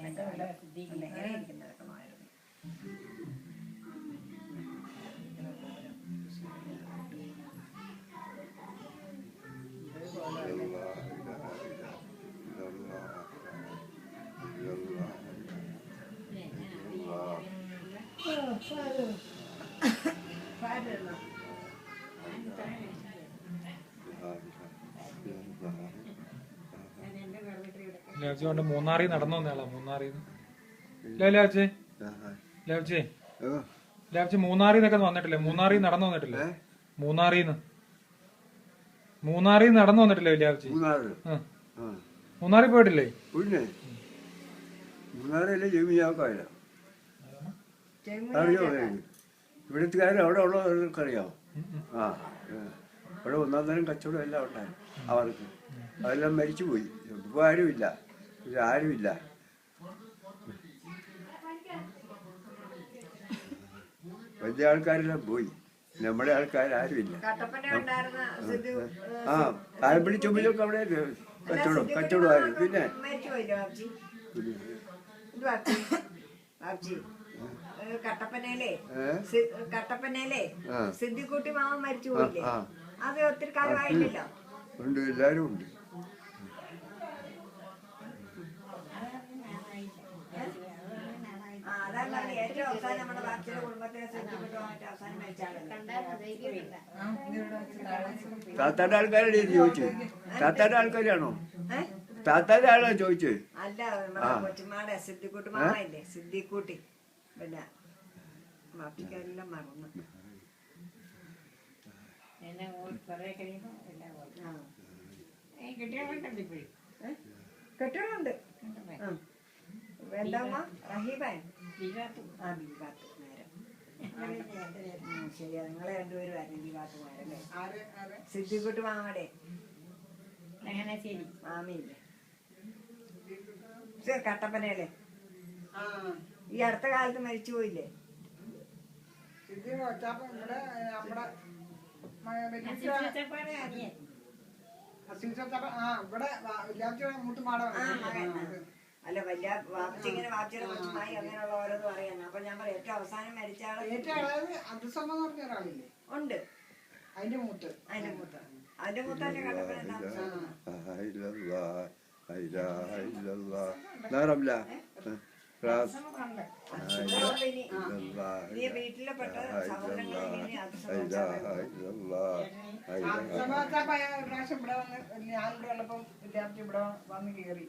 എങ്ങനെ ഇരിക്കുന്നതൊക്കെ ലാവ്ചി കൊണ്ട് മൂന്നാറിൽ നടന്നു വന്നയാളാ. മൂന്നാറിന്ന് ലാവ്ചി മൂന്നാറിന്നൊക്കെ വന്നിട്ടില്ലേ? മൂന്നാറിൽ നടന്നു വന്നിട്ടില്ലേ? മൂന്നാറിൽ നടന്നു വന്നിട്ടില്ലേ ലാവ്ചി? മൂന്നാറിൽ പോയിട്ടില്ലേ? ഇവിടുത്തുകാർ അവിടെ ഉള്ളവർക്കറിയാമോ? ആ, ഇവിടെ ഒന്നാം തരം കച്ചവടം എല്ലാം ഉണ്ടായി അവർക്ക്. അതെല്ലാം മരിച്ചുപോയി. ഇപ്പോൾ ആരുമില്ല, ആരുമില്ല. വലിയ ആൾക്കാരെല്ലാം പോയി, നമ്മുടെ ആൾക്കാർ ആരുമില്ല. ആ, കായപ്പള്ളി ചുമലൊക്കെ അവിടെ കച്ചവടമായിരുന്നു. പിന്നെ കട്ടപ്പനയിലെ സിദ്ധിക്കുട്ടി മാമൻ മരിച്ചു പോയില്ലേ? അത് ഒത്തിരി കാലമായില്ലല്ലോ. ഉണ്ട്, എല്ലാരും ഉണ്ട്. ഏറ്റവും അവസാനം നമ്മുടെ ബാക്കിയുടെ കുടുംബത്തിലെ സിദ്ധിക്കുട്ടി മാമൻ അവസാനം മരിച്ചാണല്ലോ. താത്താന്റെ ആൾക്കാരുടെ ചോദിച്ചു. താത്താന്റെ ആൾക്കാരാണോ? താത്താന്റെ ആളാ ചോദിച്ചത്. അല്ല, നമ്മുടെ കൊച്ചുമാടെ സിദ്ധിക്കുട്ടി മാമയില്ലേ, സിദ്ധിക്കുട്ടി. പിന്നെ ബാക്കിക്കാരെല്ലാം മറന്നു. കെട്ടികളുണ്ട്. എന്താ റഹീബാൻ? ആ, ബീബാത്ത്. നേരം ശരിയാ, നിങ്ങളെ രണ്ടുപേരും ആയിരുന്നു ബീബാത്തുമാരല്ലേ? സിദ്ധിക്കുട്ടി മാമയുടെ മാമിയില്ലേ കട്ടപ്പനയിലെ? ഈ അടുത്ത കാലത്ത് മരിച്ചു പോയില്ലേ? അല്ല, വലിയ വാപ്പിച്ചിങ്ങനെ വാപ്പിച്ചിയുടെ കൊച്ചുമായി അങ്ങനെയുള്ള ഓരോന്നും അറിയാന്ന്. അപ്പൊ ഞാൻ പറയാം, ഏറ്റവും അവസാനം മരിച്ച ആള് ഉണ്ട്. അതിന്റെ മൂത്ത് അതിന്റെ കട്ടപ്പന വീട്ടിലെ പെട്ട സഹോദരങ്ങളെ പ്രാവശ്യം ഇവിടെ വന്ന് ഞാനിവിടെ ഉള്ളപ്പം ഇവിടെ വന്ന് കയറി